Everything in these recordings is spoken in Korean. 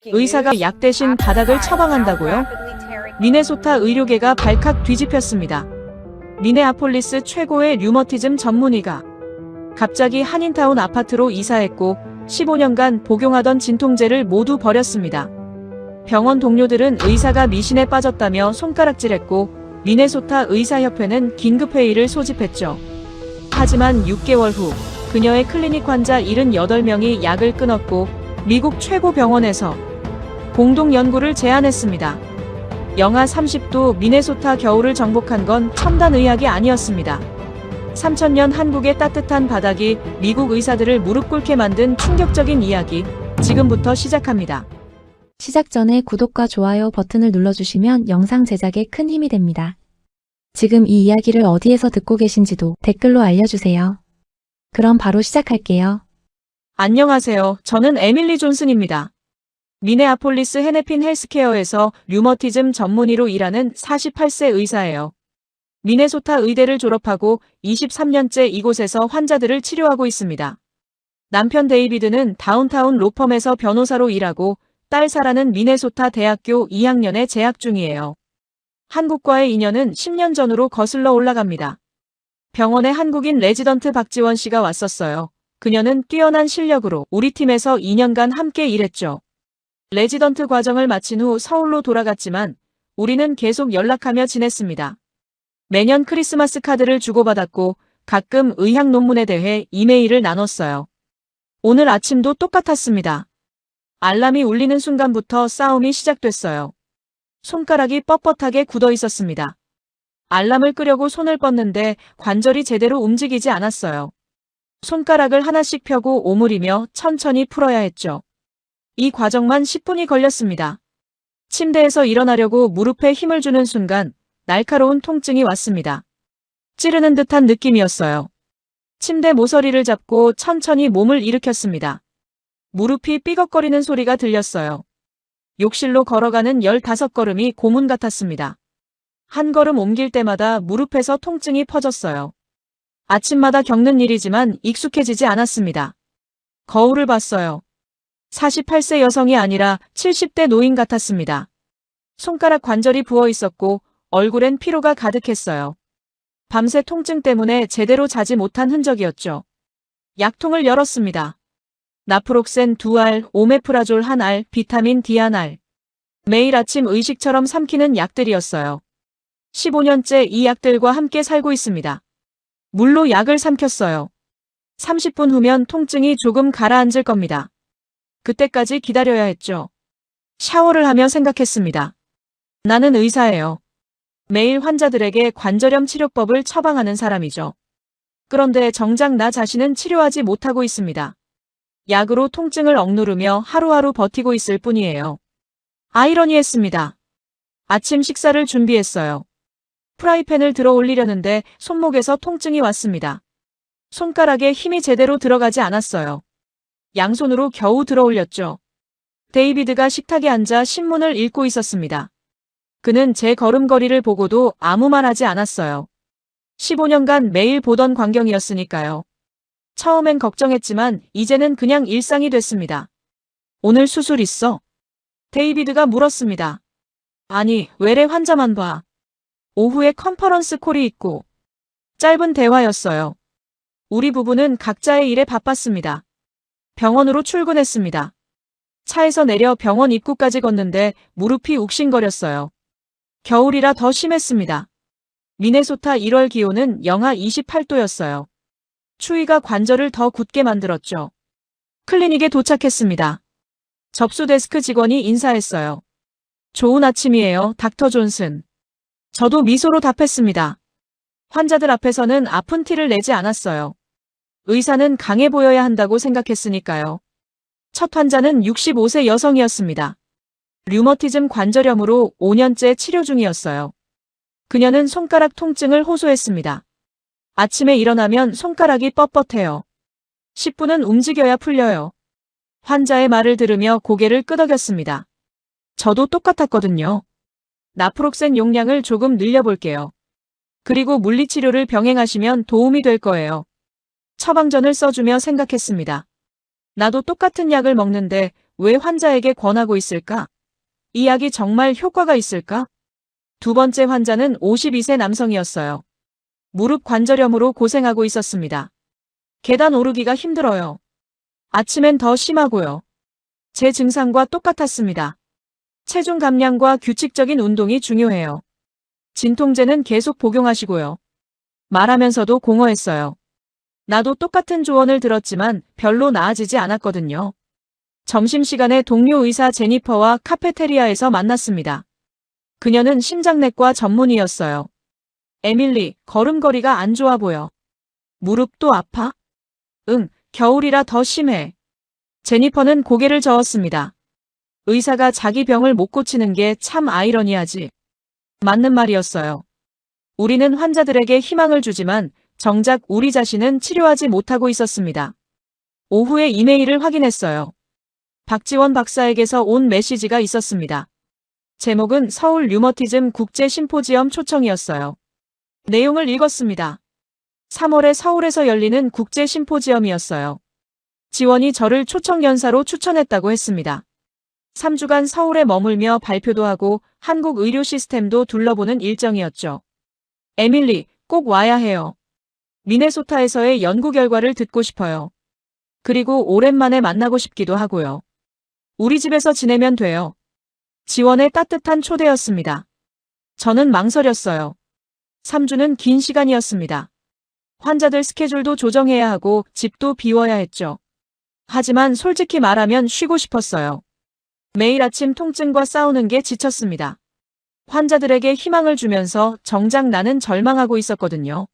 의사가 약 대신 바닥을 처방한다고요? 미네소타 의료계가 발칵 뒤집혔습니다. 미네아폴리스 최고의 류머티즘 전문의가 갑자기 한인타운 아파트로 이사했고 15년간 복용하던 진통제를 모두 버렸습니다. 병원 동료들은 의사가 미신에 빠졌다며 손가락질했고 미네소타 의사협회는 긴급회의를 소집했죠. 하지만 6개월 후 그녀의 클리닉 환자 78명이 약을 끊었고 미국 최고 병원에서 공동 연구를 제안했습니다. 영하 30도 미네소타 겨울을 정복한 건 첨단 의학이 아니었습니다. 3000년 한국의 따뜻한 바닥이 미국 의사들을 무릎 꿇게 만든 충격적인 이야기, 지금부터 시작합니다. 시작 전에 구독과 좋아요 버튼을 눌러주시면 영상 제작에 큰 힘이 됩니다. 지금 이 이야기를 어디에서 듣고 계신지도 댓글로 알려주세요. 그럼 바로 시작할게요. 안녕하세요. 저는 에밀리 존슨입니다. 미네아폴리스 헤네핀 헬스케어에서 류머티즘 전문의로 일하는 48세 의사예요. 미네소타 의대를 졸업하고 23년째 이곳에서 환자들을 치료하고 있습니다. 남편 데이비드는 다운타운 로펌에서 변호사로 일하고 딸 사라는 미네소타 대학교 2학년에 재학 중이에요. 한국과의 인연은 10년 전으로 거슬러 올라갑니다. 병원에 한국인 레지던트 박지원 씨가 왔었어요. 그녀는 뛰어난 실력으로 우리 팀에서 2년간 함께 일했죠. 레지던트 과정을 마친 후 서울로 돌아갔지만 우리는 계속 연락하며 지냈습니다. 매년 크리스마스 카드를 주고받았고 가끔 의학 논문에 대해 이메일을 나눴어요. 오늘 아침도 똑같았습니다. 알람이 울리는 순간부터 싸움이 시작됐어요. 손가락이 뻣뻣하게 굳어 있었습니다. 알람을 끄려고 손을 뻗는데 관절이 제대로 움직이지 않았어요. 손가락을 하나씩 펴고 오므리며 천천히 풀어야 했죠. 이 과정만 10분이 걸렸습니다. 침대에서 일어나려고 무릎에 힘을 주는 순간 날카로운 통증이 왔습니다. 찌르는 듯한 느낌이었어요. 침대 모서리를 잡고 천천히 몸을 일으켰습니다. 무릎이 삐걱거리는 소리가 들렸어요. 욕실로 걸어가는 15걸음이 고문 같았습니다. 한 걸음 옮길 때마다 무릎에서 통증이 퍼졌어요. 아침마다 겪는 일이지만 익숙해지지 않았습니다. 거울을 봤어요. 48세 여성이 아니라 70대 노인 같았습니다. 손가락 관절이 부어 있었고 얼굴엔 피로가 가득했어요. 밤새 통증 때문에 제대로 자지 못한 흔적이었죠. 약통을 열었습니다. 나프록센 2알, 오메프라졸 1알, 비타민 D 1알. 매일 아침 의식처럼 삼키는 약들이었어요. 15년째 이 약들과 함께 살고 있습니다. 물로 약을 삼켰어요. 30분 후면 통증이 조금 가라앉을 겁니다. 그때까지 기다려야 했죠. 샤워를 하며 생각했습니다. 나는 의사예요. 매일 환자들에게 관절염 치료법을 처방하는 사람이죠. 그런데 정작 나 자신은 치료하지 못하고 있습니다. 약으로 통증을 억누르며 하루하루 버티고 있을 뿐이에요. 아이러니했습니다. 아침 식사를 준비했어요. 프라이팬을 들어 올리려는데 손목에서 통증이 왔습니다. 손가락에 힘이 제대로 들어가지 않았어요. 양손으로 겨우 들어 올렸죠. 데이비드가 식탁에 앉아 신문을 읽고 있었습니다. 그는 제 걸음걸이를 보고도 아무 말 하지 않았어요. 15년간 매일 보던 광경이었으니까요. 처음엔 걱정했지만 이제는 그냥 일상이 됐습니다. 오늘 수술 있어? 데이비드가 물었습니다. 아니, 외래 환자만 봐. 오후에 컨퍼런스 콜이 있고. 짧은 대화였어요. 우리 부부는 각자의 일에 바빴습니다. 병원으로 출근했습니다. 차에서 내려 병원 입구까지 걷는데 무릎이 욱신거렸어요. 겨울이라 더 심했습니다. 미네소타 1월 기온은 영하 28도였어요. 추위가 관절을 더 굳게 만들었죠. 클리닉에 도착했습니다. 접수 데스크 직원이 인사했어요. 좋은 아침이에요, 닥터 존슨. 저도 미소로 답했습니다. 환자들 앞에서는 아픈 티를 내지 않았어요. 의사는 강해 보여야 한다고 생각했으니까요. 첫 환자는 65세 여성이었습니다. 류머티즘 관절염으로 5년째 치료 중이었어요. 그녀는 손가락 통증을 호소했습니다. 아침에 일어나면 손가락이 뻣뻣해요. 10분은 움직여야 풀려요. 환자의 말을 들으며 고개를 끄덕였습니다. 저도 똑같았거든요. 나프록센 용량을 조금 늘려볼게요. 그리고 물리치료를 병행하시면 도움이 될 거예요. 처방전을 써주며 생각했습니다. 나도 똑같은 약을 먹는데 왜 환자에게 권하고 있을까? 이 약이 정말 효과가 있을까? 두 번째 환자는 52세 남성이었어요. 무릎 관절염으로 고생하고 있었습니다. 계단 오르기가 힘들어요. 아침엔 더 심하고요. 제 증상과 똑같았습니다. 체중 감량과 규칙적인 운동이 중요해요. 진통제는 계속 복용하시고요. 말하면서도 공허했어요. 나도 똑같은 조언을 들었지만 별로 나아지지 않았거든요. 점심시간에 동료 의사 제니퍼와 카페테리아에서 만났습니다. 그녀는 심장내과 전문의였어요. 에밀리, 걸음걸이가 안 좋아 보여. 무릎도 아파? 응, 겨울이라 더 심해. 제니퍼는 고개를 저었습니다. 의사가 자기 병을 못 고치는 게 참 아이러니하지. 맞는 말이었어요. 우리는 환자들에게 희망을 주지만 정작 우리 자신은 치료하지 못하고 있었습니다. 오후에 이메일을 확인했어요. 박지원 박사에게서 온 메시지가 있었습니다. 제목은 서울 류머티즘 국제 심포지엄 초청이었어요. 내용을 읽었습니다. 3월에 서울에서 열리는 국제 심포지엄이었어요. 지원이 저를 초청 연사로 추천했다고 했습니다. 3주간 서울에 머물며 발표도 하고 한국 의료 시스템도 둘러보는 일정이었죠. 에밀리, 꼭 와야 해요. 미네소타에서의 연구 결과를 듣고 싶어요. 그리고 오랜만에 만나고 싶기도 하고요. 우리 집에서 지내면 돼요. 지원의 따뜻한 초대였습니다. 저는 망설였어요. 3주는 긴 시간이었습니다. 환자들 스케줄도 조정해야 하고 집도 비워야 했죠. 하지만 솔직히 말하면 쉬고 싶었어요. 매일 아침 통증과 싸우는 게 지쳤습니다. 환자들에게 희망을 주면서 정작 나는 절망하고 있었거든요.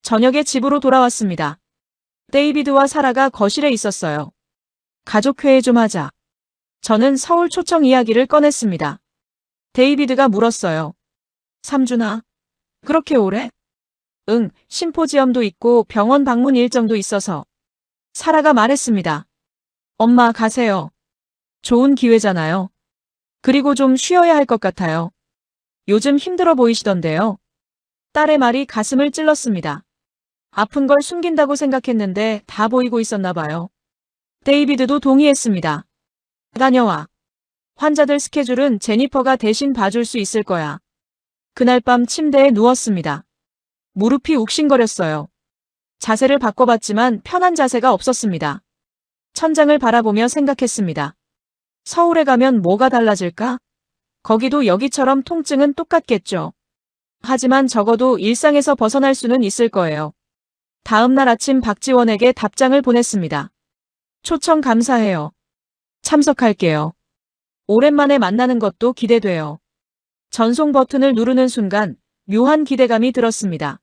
저녁에 집으로 돌아왔습니다. 데이비드와 사라가 거실에 있었어요. 가족회의 좀 하자. 저는 서울 초청 이야기를 꺼냈습니다. 데이비드가 물었어요. 3주나? 그렇게 오래? 응, 심포지엄도 있고 병원 방문 일정도 있어서. 사라가 말했습니다. 엄마 가세요. 좋은 기회잖아요. 그리고 좀 쉬어야 할 것 같아요. 요즘 힘들어 보이시던데요. 딸의 말이 가슴을 찔렀습니다. 아픈 걸 숨긴다고 생각했는데 다 보이고 있었나 봐요. 데이비드도 동의했습니다. 다녀와. 환자들 스케줄은 제니퍼가 대신 봐줄 수 있을 거야. 그날 밤 침대에 누웠습니다. 무릎이 욱신거렸어요. 자세를 바꿔봤지만 편한 자세가 없었습니다. 천장을 바라보며 생각했습니다. 서울에 가면 뭐가 달라질까? 거기도 여기처럼 통증은 똑같겠죠. 하지만 적어도 일상에서 벗어날 수는 있을 거예요. 다음 날 아침 박지원에게 답장을 보냈습니다. 초청 감사해요. 참석할게요. 오랜만에 만나는 것도 기대돼요. 전송 버튼을 누르는 순간 묘한 기대감이 들었습니다.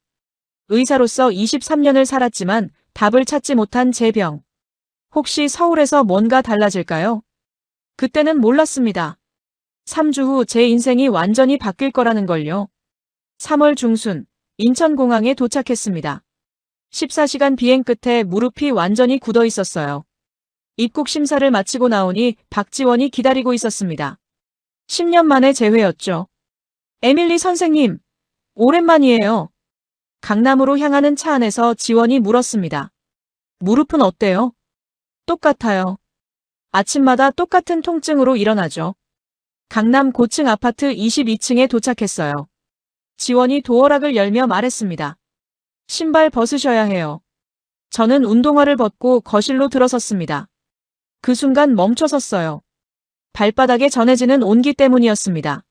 의사로서 23년을 살았지만 답을 찾지 못한 제 병. 혹시 서울에서 뭔가 달라질까요? 그때는 몰랐습니다. 3주 후 제 인생이 완전히 바뀔 거라는 걸요. 3월 중순, 인천공항에 도착했습니다. 14시간 비행 끝에 무릎이 완전히 굳어 있었어요. 입국 심사를 마치고 나오니 박지원이 기다리고 있었습니다. 10년 만에 재회였죠. 에밀리 선생님, 오랜만이에요. 강남으로 향하는 차 안에서 지원이 물었습니다. 무릎은 어때요? 똑같아요. 아침마다 똑같은 통증으로 일어나죠. 강남 고층 아파트 22층에 도착했어요. 지원이 도어락을 열며 말했습니다. 신발 벗으셔야 해요. 저는 운동화를 벗고 거실로 들어섰습니다. 그 순간 멈춰섰어요. 발바닥에 전해지는 온기 때문이었습니다.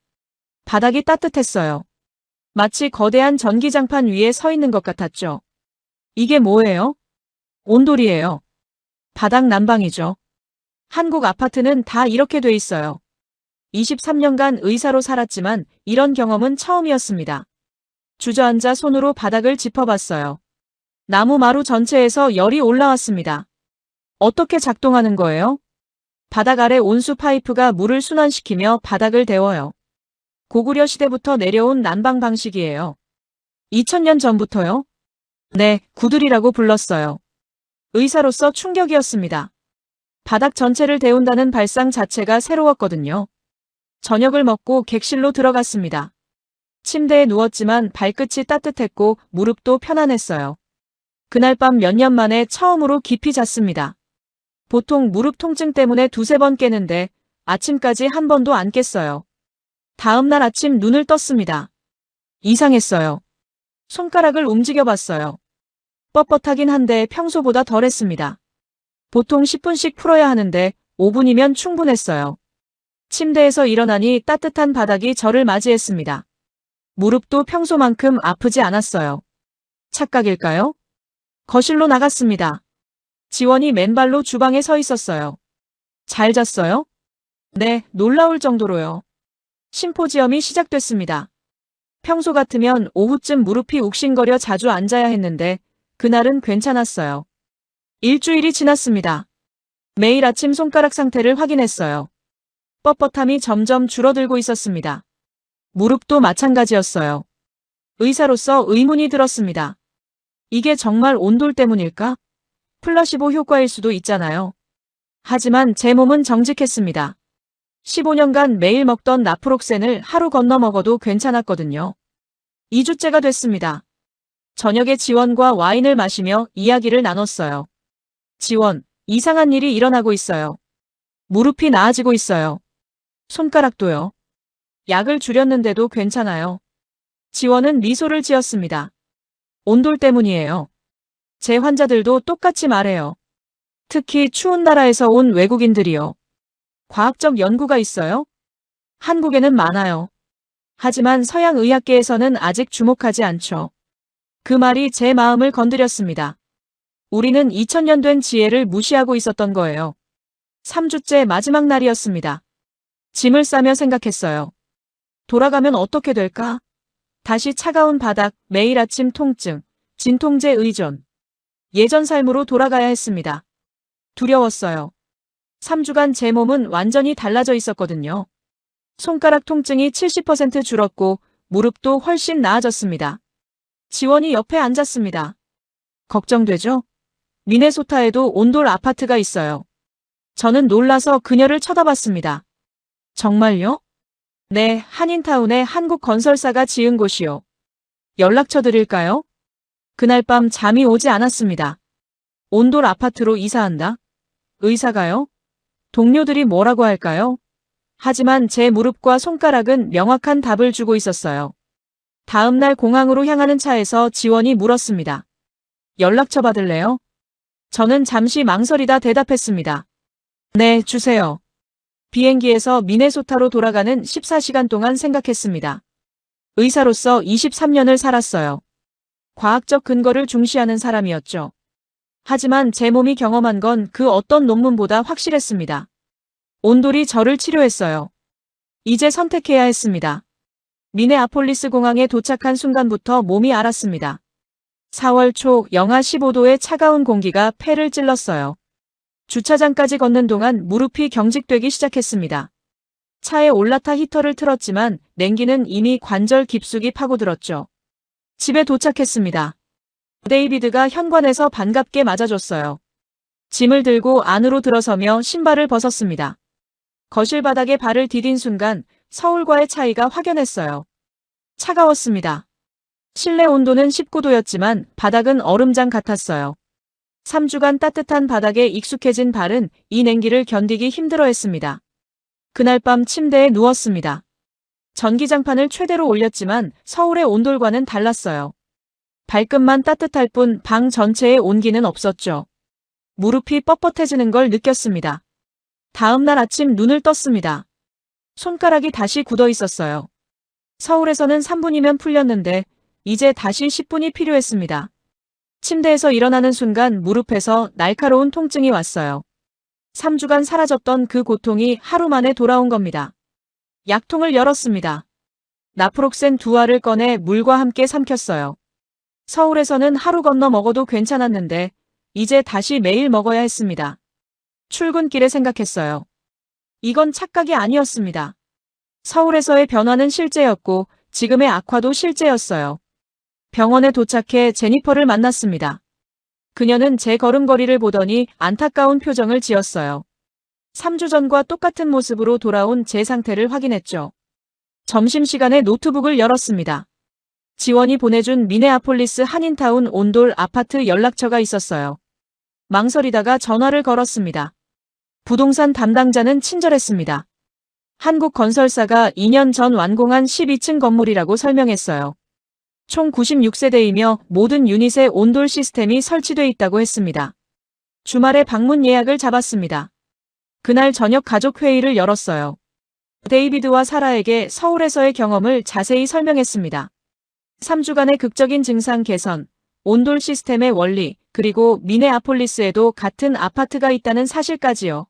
바닥이 따뜻했어요. 마치 거대한 전기장판 위에 서 있는 것 같았죠. 이게 뭐예요? 온돌이에요. 바닥 난방이죠. 한국 아파트는 다 이렇게 돼 있어요. 23년간 의사로 살았지만 이런 경험은 처음이었습니다. 주저앉아 손으로 바닥을 짚어봤어요. 나무 마루 전체에서 열이 올라왔습니다. 어떻게 작동하는 거예요? 바닥 아래 온수 파이프가 물을 순환시키며 바닥을 데워요. 고구려 시대부터 내려온 난방 방식이에요. 2000년 전부터요? 네, 구들이라고 불렀어요. 의사로서 충격이었습니다. 바닥 전체를 데운다는 발상 자체가 새로웠거든요. 저녁을 먹고 객실로 들어갔습니다. 침대에 누웠지만 발끝이 따뜻했고 무릎도 편안했어요. 그날 밤 몇 년 만에 처음으로 깊이 잤습니다. 보통 무릎 통증 때문에 두세 번 깨는데 아침까지 한 번도 안 깼어요. 다음 날 아침 눈을 떴습니다. 이상했어요. 손가락을 움직여봤어요. 뻣뻣하긴 한데 평소보다 덜했습니다. 보통 10분씩 풀어야 하는데 5분이면 충분했어요. 침대에서 일어나니 따뜻한 바닥이 저를 맞이했습니다. 무릎도 평소만큼 아프지 않았어요. 착각일까요? 거실로 나갔습니다. 지원이 맨발로 주방에 서 있었어요. 잘 잤어요? 네, 놀라울 정도로요. 심포지엄이 시작됐습니다. 평소 같으면 오후쯤 무릎이 욱신거려 자주 앉아야 했는데 그날은 괜찮았어요. 일주일이 지났습니다. 매일 아침 손가락 상태를 확인했어요. 뻣뻣함이 점점 줄어들고 있었습니다. 무릎도 마찬가지였어요. 의사로서 의문이 들었습니다. 이게 정말 온돌 때문일까? 플라시보 효과일 수도 있잖아요. 하지만 제 몸은 정직했습니다. 15년간 매일 먹던 나프록센을 하루 건너 먹어도 괜찮았거든요. 2주째가 됐습니다. 저녁에 지원과 와인을 마시며 이야기를 나눴어요. 지원, 이상한 일이 일어나고 있어요. 무릎이 나아지고 있어요. 손가락도요. 약을 줄였는데도 괜찮아요. 지원은 미소를 지었습니다. 온돌 때문이에요. 제 환자들도 똑같이 말해요. 특히 추운 나라에서 온 외국인들이요. 과학적 연구가 있어요? 한국에는 많아요. 하지만 서양 의학계에서는 아직 주목하지 않죠. 그 말이 제 마음을 건드렸습니다. 우리는 2000년 된 지혜를 무시하고 있었던 거예요. 3주째 마지막 날이었습니다. 짐을 싸며 생각했어요. 돌아가면 어떻게 될까? 다시 차가운 바닥, 매일 아침 통증, 진통제 의존. 예전 삶으로 돌아가야 했습니다. 두려웠어요. 3주간 제 몸은 완전히 달라져 있었거든요. 손가락 통증이 70% 줄었고 무릎도 훨씬 나아졌습니다. 지원이 옆에 앉았습니다. 걱정되죠? 미네소타에도 온돌 아파트가 있어요. 저는 놀라서 그녀를 쳐다봤습니다. 정말요? 네, 한인타운에 한국 건설사가 지은 곳이요. 연락처 드릴까요? 그날 밤 잠이 오지 않았습니다. 온돌 아파트로 이사한다? 의사가요? 동료들이 뭐라고 할까요? 하지만 제 무릎과 손가락은 명확한 답을 주고 있었어요. 다음 날 공항으로 향하는 차에서 지원이 물었습니다. 연락처 받을래요? 저는 잠시 망설이다 대답했습니다. 네, 주세요. 비행기에서 미네소타로 돌아가는 14시간 동안 생각했습니다. 의사로서 23년을 살았어요. 과학적 근거를 중시하는 사람이었죠. 하지만 제 몸이 경험한 건 그 어떤 논문보다 확실했습니다. 온돌이 저를 치료했어요. 이제 선택해야 했습니다. 미네아폴리스 공항에 도착한 순간부터 몸이 알았습니다. 4월 초 영하 15도의 차가운 공기가 폐를 찔렀어요. 주차장까지 걷는 동안 무릎이 경직되기 시작했습니다. 차에 올라타 히터를 틀었지만 냉기는 이미 관절 깊숙이 파고들었죠. 집에 도착했습니다. 데이비드가 현관에서 반갑게 맞아줬어요. 짐을 들고 안으로 들어서며 신발을 벗었습니다. 거실 바닥에 발을 디딘 순간 서울과의 차이가 확연했어요. 차가웠습니다. 실내 온도는 19도였지만 바닥은 얼음장 같았어요. 3주간 따뜻한 바닥에 익숙해진 발은 이 냉기를 견디기 힘들어했습니다. 그날 밤 침대에 누웠습니다. 전기장판을 최대로 올렸지만 서울의 온돌과는 달랐어요. 발끝만 따뜻할 뿐 방 전체에 온기는 없었죠. 무릎이 뻣뻣해지는 걸 느꼈습니다. 다음 날 아침 눈을 떴습니다. 손가락이 다시 굳어 있었어요. 서울에서는 3분이면 풀렸는데 이제 다시 10분이 필요했습니다. 침대에서 일어나는 순간 무릎에서 날카로운 통증이 왔어요. 3주간 사라졌던 그 고통이 하루 만에 돌아온 겁니다. 약통을 열었습니다. 나프록센 2알을 꺼내 물과 함께 삼켰어요. 서울에서는 하루 건너 먹어도 괜찮았는데 이제 다시 매일 먹어야 했습니다. 출근길에 생각했어요. 이건 착각이 아니었습니다. 서울에서의 변화는 실제였고 지금의 악화도 실제였어요. 병원에 도착해 제니퍼를 만났습니다. 그녀는 제 걸음걸이를 보더니 안타까운 표정을 지었어요. 3주 전과 똑같은 모습으로 돌아온 제 상태를 확인했죠. 점심시간에 노트북을 열었습니다. 지원이 보내준 미네아폴리스 한인타운 온돌 아파트 연락처가 있었어요. 망설이다가 전화를 걸었습니다. 부동산 담당자는 친절했습니다. 한국건설사가 2년 전 완공한 12층 건물이라고 설명했어요. 총 96세대이며 모든 유닛에 온돌 시스템이 설치돼 있다고 했습니다. 주말에 방문 예약을 잡았습니다. 그날 저녁 가족 회의를 열었어요. 데이비드와 사라에게 서울에서의 경험을 자세히 설명했습니다. 3주간의 극적인 증상 개선, 온돌 시스템의 원리, 그리고 미네아폴리스에도 같은 아파트가 있다는 사실까지요.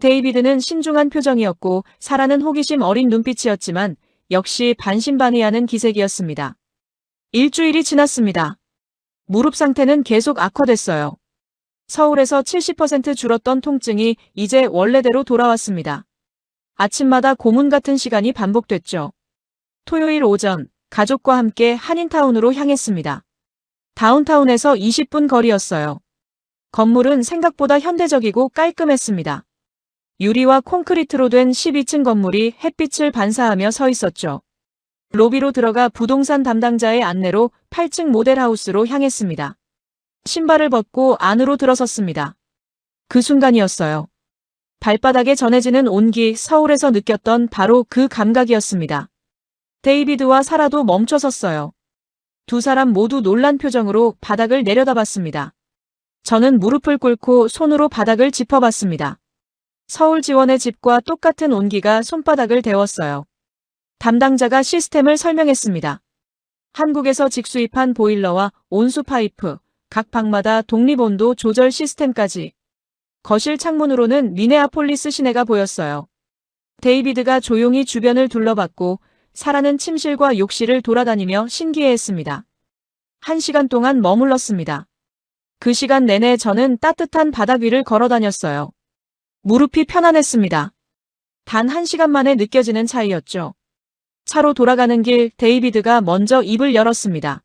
데이비드는 신중한 표정이었고 사라는 호기심 어린 눈빛이었지만 역시 반신반의하는 기색이었습니다. 일주일이 지났습니다. 무릎 상태는 계속 악화됐어요. 서울에서 70% 줄었던 통증이 이제 원래대로 돌아왔습니다. 아침마다 고문 같은 시간이 반복됐죠. 토요일 오전, 가족과 함께 한인타운으로 향했습니다. 다운타운에서 20분 거리였어요. 건물은 생각보다 현대적이고 깔끔했습니다. 유리와 콘크리트로 된 12층 건물이 햇빛을 반사하며 서 있었죠. 로비로 들어가 부동산 담당자의 안내로 8층 모델하우스로 향했습니다. 신발을 벗고 안으로 들어섰습니다. 그 순간이었어요. 발바닥에 전해지는 온기, 서울에서 느꼈던 바로 그 감각이었습니다. 데이비드와 사라도 멈춰섰어요. 두 사람 모두 놀란 표정으로 바닥을 내려다봤습니다. 저는 무릎을 꿇고 손으로 바닥을 짚어봤습니다. 서울 지원의 집과 똑같은 온기가 손바닥을 데웠어요. 담당자가 시스템을 설명했습니다. 한국에서 직수입한 보일러와 온수 파이프, 각 방마다 독립온도 조절 시스템까지. 거실 창문으로는 미네아폴리스 시내가 보였어요. 데이비드가 조용히 주변을 둘러봤고 사라는 침실과 욕실을 돌아다니며 신기해했습니다. 1시간 동안 머물렀습니다. 그 시간 내내 저는 따뜻한 바닥 위를 걸어다녔어요. 무릎이 편안했습니다. 단 1시간 만에 느껴지는 차이였죠. 차로 돌아가는 길 데이비드가 먼저 입을 열었습니다.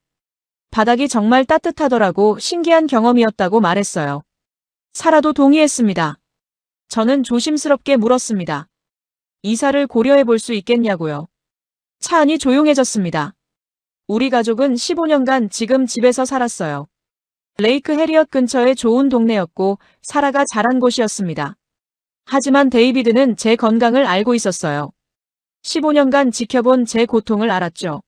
바닥이 정말 따뜻하더라고 신기한 경험이었다고 말했어요. 사라도 동의했습니다. 저는 조심스럽게 물었습니다. 이사를 고려해 볼 수 있겠냐고요. 차 안이 조용해졌습니다. 우리 가족은 15년간 지금 집에서 살았어요. 레이크 해리엇 근처의 좋은 동네였고 사라가 자란 곳이었습니다. 하지만 데이비드는 제 건강을 알고 있었어요. 15년간 지켜본 제 고통을 알았죠.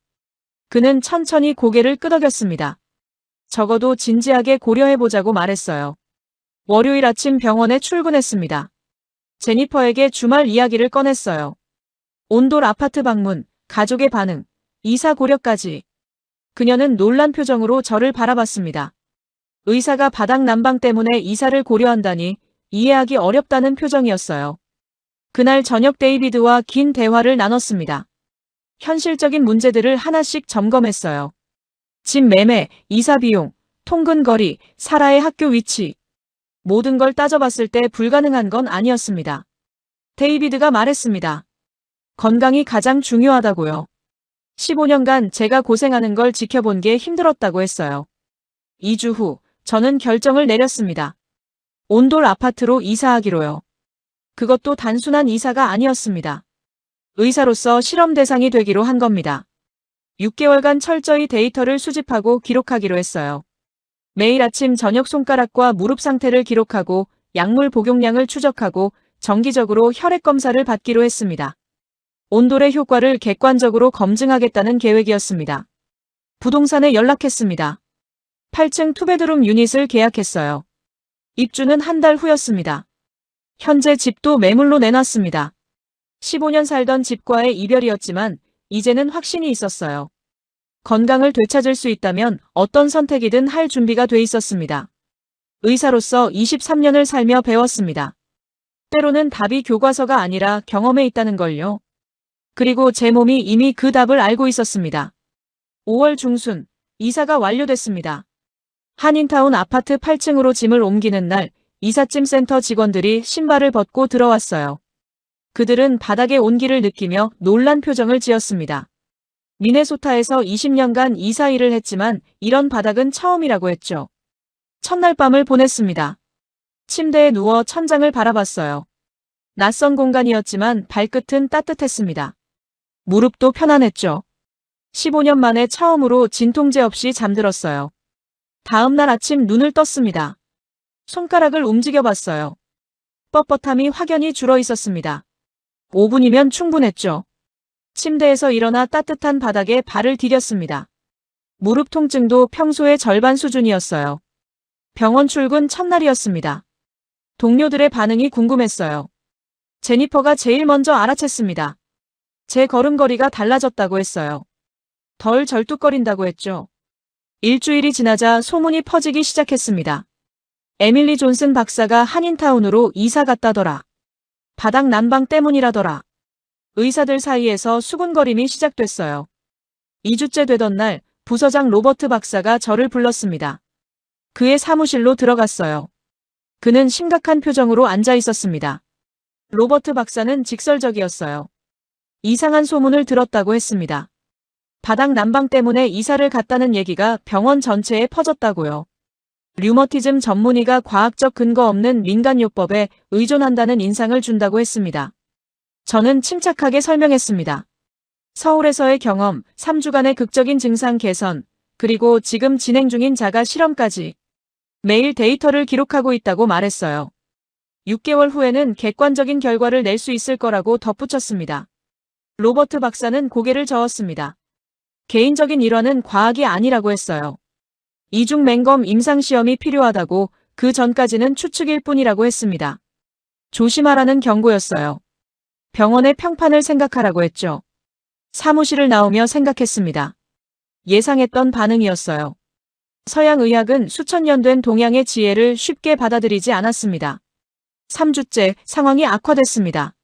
그는 천천히 고개를 끄덕였습니다. 적어도 진지하게 고려해보자고 말했어요. 월요일 아침 병원에 출근했습니다. 제니퍼에게 주말 이야기를 꺼냈어요. 온돌 아파트 방문, 가족의 반응, 이사 고려까지. 그녀는 놀란 표정으로 저를 바라봤습니다. 의사가 바닥 난방 때문에 이사를 고려한다니 이해하기 어렵다는 표정이었어요. 그날 저녁 데이비드와 긴 대화를 나눴습니다. 현실적인 문제들을 하나씩 점검했어요. 집 매매, 이사 비용, 통근 거리, 사라의 학교 위치. 모든 걸 따져봤을 때 불가능한 건 아니었습니다. 데이비드가 말했습니다. 건강이 가장 중요하다고요. 15년간 제가 고생하는 걸 지켜본 게 힘들었다고 했어요. 2주 후 저는 결정을 내렸습니다. 온돌 아파트로 이사하기로요. 그것도 단순한 이사가 아니었습니다. 의사로서 실험 대상이 되기로 한 겁니다. 6개월간 철저히 데이터를 수집하고 기록하기로 했어요. 매일 아침 저녁 손가락과 무릎 상태를 기록하고 약물 복용량을 추적하고 정기적으로 혈액 검사를 받기로 했습니다. 온돌의 효과를 객관적으로 검증하겠다는 계획이었습니다. 부동산에 연락했습니다. 8층 투베드룸 유닛을 계약했어요. 입주는 한 달 후였습니다. 현재 집도 매물로 내놨습니다. 15년 살던 집과의 이별이었지만 이제는 확신이 있었어요. 건강을 되찾을 수 있다면 어떤 선택이든 할 준비가 돼 있었습니다. 의사로서 23년을 살며 배웠습니다. 때로는 답이 교과서가 아니라 경험에 있다는 걸요. 그리고 제 몸이 이미 그 답을 알고 있었습니다. 5월 중순, 이사가 완료됐습니다. 한인타운 아파트 8층으로 짐을 옮기는 날, 이삿짐 센터 직원들이 신발을 벗고 들어왔어요. 그들은 바닥의 온기를 느끼며 놀란 표정을 지었습니다. 미네소타에서 20년간 이사 일을 했지만 이런 바닥은 처음이라고 했죠. 첫날 밤을 보냈습니다. 침대에 누워 천장을 바라봤어요. 낯선 공간이었지만 발끝은 따뜻했습니다. 무릎도 편안했죠. 15년 만에 처음으로 진통제 없이 잠들었어요. 다음 날 아침 눈을 떴습니다. 손가락을 움직여 봤어요. 뻣뻣함이 확연히 줄어 있었습니다. 5분이면 충분했죠. 침대에서 일어나 따뜻한 바닥에 발을 디뎠습니다. 무릎 통증도 평소의 절반 수준이었어요. 병원 출근 첫날이었습니다. 동료들의 반응이 궁금했어요. 제니퍼가 제일 먼저 알아챘습니다. 제 걸음걸이가 달라졌다고 했어요. 덜 절뚝거린다고 했죠. 일주일이 지나자 소문이 퍼지기 시작했습니다. 에밀리 존슨 박사가 한인타운으로 이사 갔다더라. 바닥 난방 때문이라더라. 의사들 사이에서 수군거림이 시작됐어요. 2주째 되던 날 부서장 로버트 박사가 저를 불렀습니다. 그의 사무실로 들어갔어요. 그는 심각한 표정으로 앉아 있었습니다. 로버트 박사는 직설적이었어요. 이상한 소문을 들었다고 했습니다. 바닥 난방 때문에 이사를 갔다는 얘기가 병원 전체에 퍼졌다고요. 류머티즘 전문의가 과학적 근거 없는 민간요법에 의존한다는 인상을 준다고 했습니다. 저는 침착하게 설명했습니다. 서울에서의 경험, 3주간의 극적인 증상 개선, 그리고 지금 진행 중인 자가 실험까지 매일 데이터를 기록하고 있다고 말했어요. 6개월 후에는 객관적인 결과를 낼 수 있을 거라고 덧붙였습니다. 로버트 박사는 고개를 저었습니다. 개인적인 일화는 과학이 아니라고 했어요. 이중 맹검 임상시험이 필요하다고, 그 전까지는 추측일 뿐이라고 했습니다. 조심하라는 경고였어요. 병원의 평판을 생각하라고 했죠. 사무실을 나오며 생각했습니다. 예상했던 반응이었어요. 서양 의학은 수천 년 된 동양의 지혜를 쉽게 받아들이지 않았습니다. 3주째 상황이 악화됐습니다.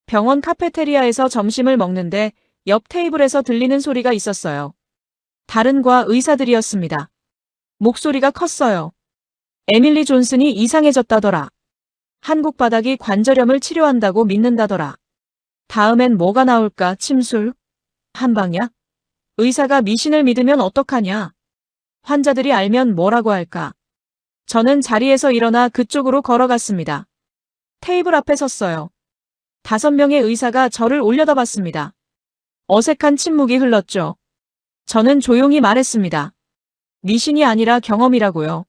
병원 카페테리아에서 점심을 먹는데 옆 테이블에서 들리는 소리가 있었어요. 다른 과 의사들이었습니다. 목소리가 컸어요. 에밀리 존슨이 이상해졌다더라. 한국 바닥이 관절염을 치료한다고 믿는다더라. 다음엔 뭐가 나올까? 침술? 한방약? 의사가 미신을 믿으면 어떡하냐? 환자들이 알면 뭐라고 할까? 저는 자리에서 일어나 그쪽으로 걸어갔습니다. 테이블 앞에 섰어요. 5명의 의사가 저를 올려다봤습니다. 어색한 침묵이 흘렀죠. 저는 조용히 말했습니다. 미신이 아니라 경험이라고요.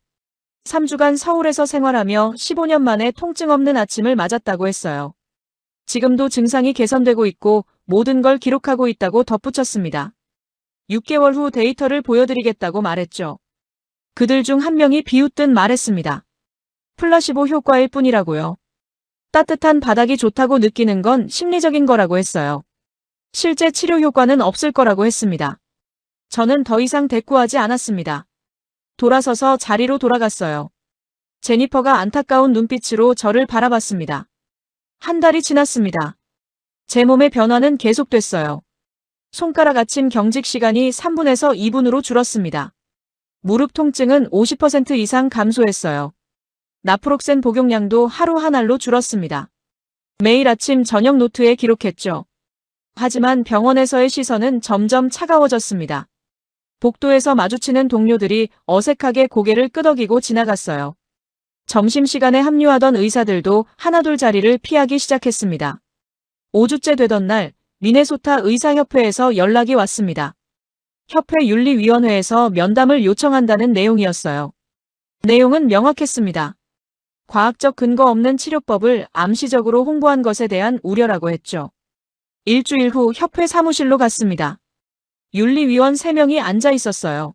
3주간 서울에서 생활하며 15년 만에 통증 없는 아침을 맞았다고 했어요. 지금도 증상이 개선되고 있고 모든 걸 기록하고 있다고 덧붙였습니다. 6개월 후 데이터를 보여드리겠다고 말했죠. 그들 중 한 명이 비웃듯 말했습니다. 플라시보 효과일 뿐이라고요. 따뜻한 바닥이 좋다고 느끼는 건 심리적인 거라고 했어요. 실제 치료 효과는 없을 거라고 했습니다. 저는 더 이상 대꾸하지 않았습니다. 돌아서서 자리로 돌아갔어요. 제니퍼가 안타까운 눈빛으로 저를 바라봤습니다. 한 달이 지났습니다. 제 몸의 변화는 계속됐어요. 손가락 아침 경직 시간이 3분에서 2분으로 줄었습니다. 무릎 통증은 50% 이상 감소했어요. 나프록센 복용량도 하루 한 알로 줄었습니다. 매일 아침 저녁 노트에 기록했죠. 하지만 병원에서의 시선은 점점 차가워졌습니다. 복도에서 마주치는 동료들이 어색하게 고개를 끄덕이고 지나갔어요. 점심시간에 합류하던 의사들도 하나둘 자리를 피하기 시작했습니다. 5주째 되던 날 미네소타 의사협회에서 연락이 왔습니다. 협회 윤리위원회에서 면담을 요청한다는 내용이었어요. 내용은 명확했습니다. 과학적 근거 없는 치료법을 암시적으로 홍보한 것에 대한 우려라고 했죠. 일주일 후 협회 사무실로 갔습니다. 윤리위원 3명이 앉아 있었어요.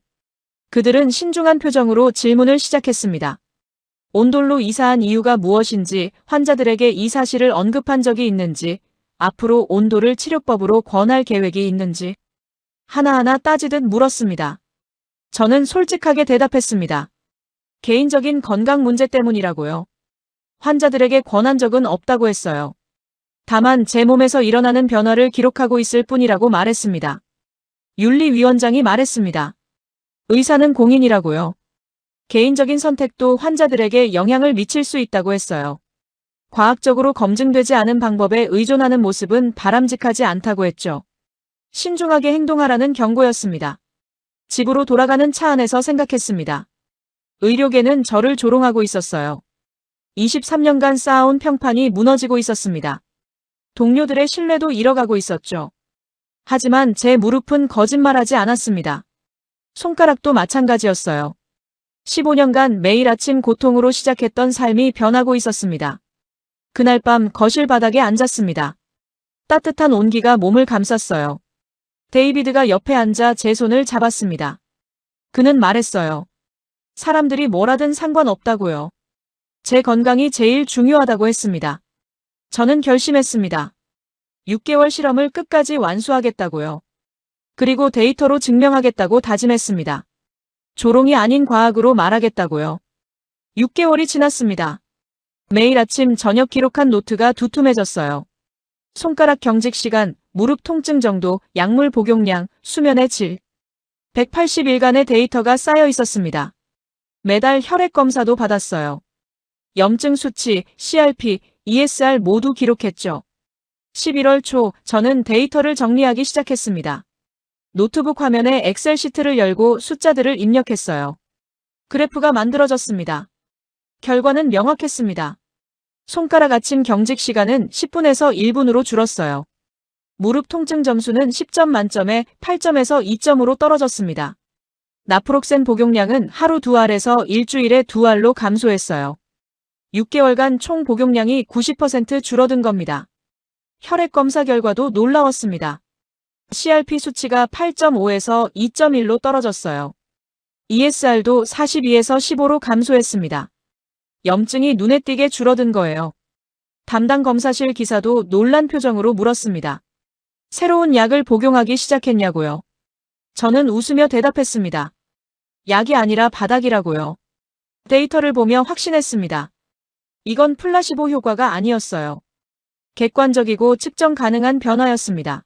그들은 신중한 표정으로 질문을 시작했습니다. 온돌로 이사한 이유가 무엇인지, 환자들에게 이 사실을 언급한 적이 있는지, 앞으로 온돌을 치료법으로 권할 계획이 있는지 하나하나 따지듯 물었습니다. 저는 솔직하게 대답했습니다. 개인적인 건강 문제 때문이라고요. 환자들에게 권한 적은 없다고 했어요. 다만 제 몸에서 일어나는 변화를 기록하고 있을 뿐이라고 말했습니다. 윤리위원장이 말했습니다. 의사는 공인이라고요. 개인적인 선택도 환자들에게 영향을 미칠 수 있다고 했어요. 과학적으로 검증되지 않은 방법에 의존하는 모습은 바람직하지 않다고 했죠. 신중하게 행동하라는 경고였습니다. 집으로 돌아가는 차 안에서 생각했습니다. 의료계는 저를 조롱하고 있었어요. 23년간 쌓아온 평판이 무너지고 있었습니다. 동료들의 신뢰도 잃어가고 있었죠. 하지만 제 무릎은 거짓말하지 않았습니다. 손가락도 마찬가지였어요. 15년간 매일 아침 고통으로 시작했던 삶이 변하고 있었습니다. 그날 밤 거실 바닥에 앉았습니다. 따뜻한 온기가 몸을 감쌌어요. 데이비드가 옆에 앉아 제 손을 잡았습니다. 그는 말했어요. 사람들이 뭐라든 상관없다고요. 제 건강이 제일 중요하다고 했습니다. 저는 결심했습니다. 6개월 실험을 끝까지 완수하겠다고요. 그리고 데이터로 증명하겠다고 다짐했습니다. 조롱이 아닌 과학으로 말하겠다고요. 6개월이 지났습니다. 매일 아침 저녁 기록한 노트가 두툼해졌어요. 손가락 경직 시간, 무릎 통증 정도, 약물 복용량, 수면의 질. 180일간의 데이터가 쌓여 있었습니다. 매달 혈액 검사도 받았어요. 염증 수치, CRP, ESR 모두 기록했죠. 11월 초 저는 데이터를 정리하기 시작했습니다. 노트북 화면에 엑셀 시트를 열고 숫자들을 입력했어요. 그래프가 만들어졌습니다. 결과는 명확했습니다. 손가락 아침 경직 시간은 10분에서 1분으로 줄었어요. 무릎 통증 점수는 10점 만점에 8점에서 2점으로 떨어졌습니다. 나프록센 복용량은 하루 2알에서 일주일에 2알로 감소했어요. 6개월간 총 복용량이 90% 줄어든 겁니다. 혈액 검사 결과도 놀라웠습니다. CRP 수치가 8.5에서 2.1로 떨어졌어요. ESR도 42에서 15로 감소했습니다. 염증이 눈에 띄게 줄어든 거예요. 담당 검사실 기사도 놀란 표정으로 물었습니다. 새로운 약을 복용하기 시작했냐고요. 저는 웃으며 대답했습니다. 약이 아니라 바닥이라고요. 데이터를 보며 확신했습니다. 이건 플라시보 효과가 아니었어요. 객관적이고 측정 가능한 변화였습니다.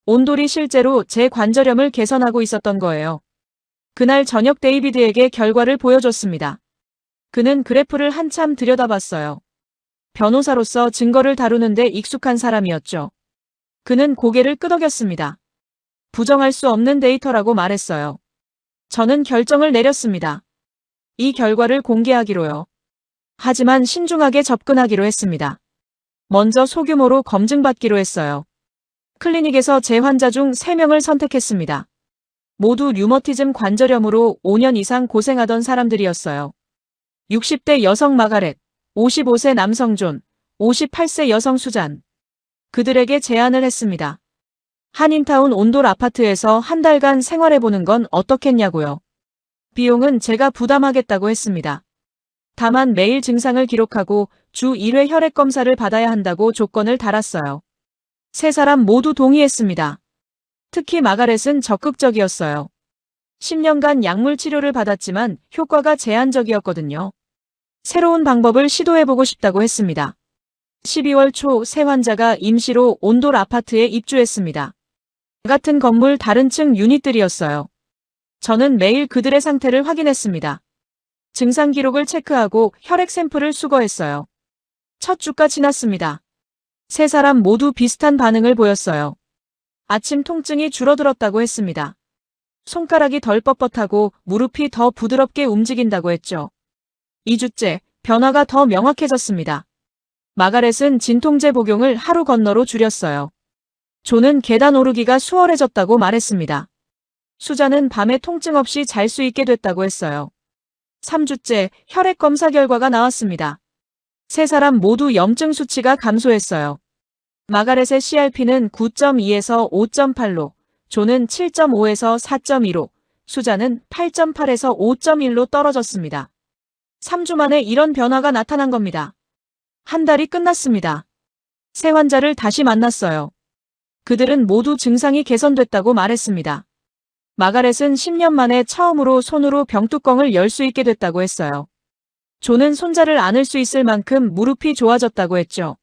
온돌이 실제로 제 관절염을 개선하고 있었던 거예요. 그날 저녁 데이비드에게 결과를 보여줬습니다. 그는 그래프를 한참 들여다봤어요. 변호사로서 증거를 다루는데 익숙한 사람이었죠. 그는 고개를 끄덕였습니다. 부정할 수 없는 데이터라고 말했어요. 저는 결정을 내렸습니다. 이 결과를 공개하기로요. 하지만 신중하게 접근하기로 했습니다. 먼저 소규모로 검증받기로 했어요. 클리닉에서 제 환자 중 3명을 선택했습니다. 모두 류머티즘 관절염으로 5년 이상 고생하던 사람들이었어요. 60대 여성 마가렛, 55세 남성 존, 58세 여성 수잔. 그들에게 제안을 했습니다. 한인타운 온돌 아파트에서 한 달간 생활해보는 건 어떻겠냐고요. 비용은 제가 부담하겠다고 했습니다. 다만 매일 증상을 기록하고 주 1회 혈액 검사를 받아야 한다고 조건을 달았어요. 3사람 모두 동의했습니다. 특히 마가렛은 적극적이었어요. 10년간 약물 치료를 받았지만 효과가 제한적이었거든요. 새로운 방법을 시도해보고 싶다고 했습니다. 12월 초 새 환자가 임시로 온돌 아파트에 입주했습니다. 같은 건물 다른 층 유닛들이었어요. 저는 매일 그들의 상태를 확인했습니다. 증상 기록을 체크하고 혈액 샘플을 수거했어요. 첫 주가 지났습니다. 3사람 모두 비슷한 반응을 보였어요. 아침 통증이 줄어들었다고 했습니다. 손가락이 덜 뻣뻣하고 무릎이 더 부드럽게 움직인다고 했죠. 2주째, 변화가 더 명확해졌습니다. 마가렛은 진통제 복용을 하루 건너로 줄였어요. 존은 계단 오르기가 수월해졌다고 말했습니다. 수잔은 밤에 통증 없이 잘 수 있게 됐다고 했어요. 3주째, 혈액 검사 결과가 나왔습니다. 3사람 모두 염증 수치가 감소했어요. 마가렛의 CRP는 9.2에서 5.8로, 존은 7.5에서 4.2로, 수잔은 8.8에서 5.1로 떨어졌습니다. 3주 만에 이런 변화가 나타난 겁니다. 한 달이 끝났습니다. 새 환자를 다시 만났어요. 그들은 모두 증상이 개선됐다고 말했습니다. 마가렛은 10년 만에 처음으로 손으로 병뚜껑을 열 수 있게 됐다고 했어요. 존은 손자를 안을 수 있을 만큼 무릎이 좋아졌다고 했죠.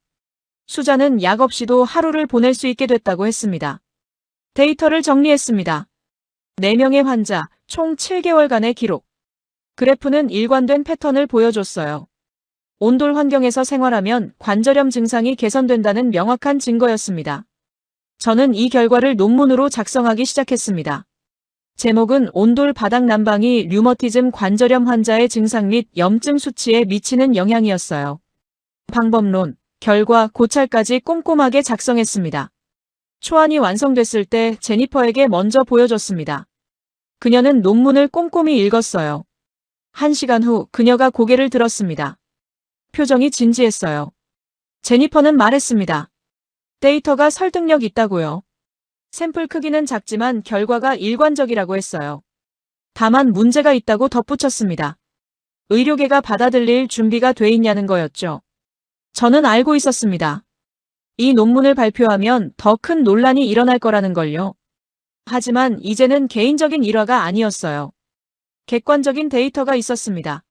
수잔은 약 없이도 하루를 보낼 수 있게 됐다고 했습니다. 데이터를 정리했습니다. 4명의 환자, 총 7개월간의 기록. 그래프는 일관된 패턴을 보여줬어요. 온돌 환경에서 생활하면 관절염 증상이 개선된다는 명확한 증거였습니다. 저는 이 결과를 논문으로 작성하기 시작했습니다. 제목은 온돌 바닥 난방이 류머티즘 관절염 환자의 증상 및 염증 수치에 미치는 영향이었어요. 방법론, 결과, 고찰까지 꼼꼼하게 작성했습니다. 초안이 완성됐을 때 제니퍼에게 먼저 보여줬습니다. 그녀는 논문을 꼼꼼히 읽었어요. 1시간 후 그녀가 고개를 들었습니다. 표정이 진지했어요. 제니퍼는 말했습니다. 데이터가 설득력 있다고요. 샘플 크기는 작지만 결과가 일관적이라고 했어요. 다만 문제가 있다고 덧붙였습니다. 의료계가 받아들일 준비가 돼 있냐는 거였죠. 저는 알고 있었습니다. 이 논문을 발표하면 더 큰 논란이 일어날 거라는 걸요. 하지만 이제는 개인적인 일화가 아니었어요. 객관적인 데이터가 있었습니다.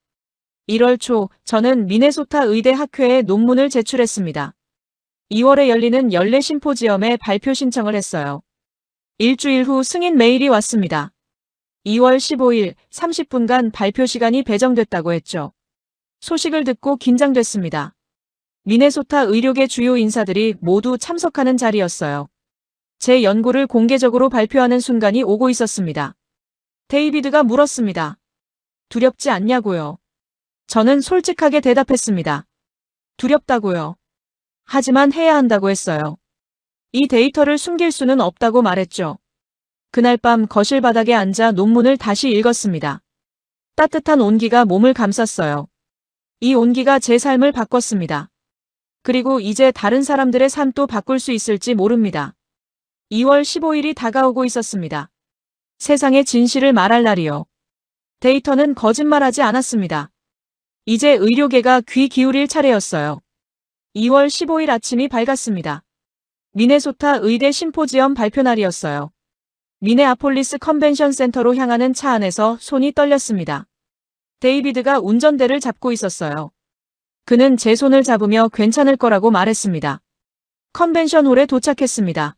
1월 초 저는 미네소타 의대 학회에 논문을 제출했습니다. 2월에 열리는 연례 심포지엄에 발표 신청을 했어요. 일주일 후 승인 메일이 왔습니다. 2월 15일 30분간 발표 시간이 배정됐다고 했죠. 소식을 듣고 긴장됐습니다. 미네소타 의료계 주요 인사들이 모두 참석하는 자리였어요. 제 연구를 공개적으로 발표하는 순간이 오고 있었습니다. 데이비드가 물었습니다. 두렵지 않냐고요. 저는 솔직하게 대답했습니다. 두렵다고요. 하지만 해야 한다고 했어요. 이 데이터를 숨길 수는 없다고 말했죠. 그날 밤 거실 바닥에 앉아 논문을 다시 읽었습니다. 따뜻한 온기가 몸을 감쌌어요. 이 온기가 제 삶을 바꿨습니다. 그리고 이제 다른 사람들의 삶도 바꿀 수 있을지 모릅니다. 2월 15일이 다가오고 있었습니다. 세상의 진실을 말할 날이요. 데이터는 거짓말하지 않았습니다. 이제 의료계가 귀 기울일 차례였어요. 2월 15일 아침이 밝았습니다. 미네소타 의대 심포지엄 발표 날이었어요. 미네아폴리스 컨벤션 센터로 향하는 차 안에서 손이 떨렸습니다. 데이비드가 운전대를 잡고 있었어요. 그는 제 손을 잡으며 괜찮을 거라고 말했습니다. 컨벤션 홀에 도착했습니다.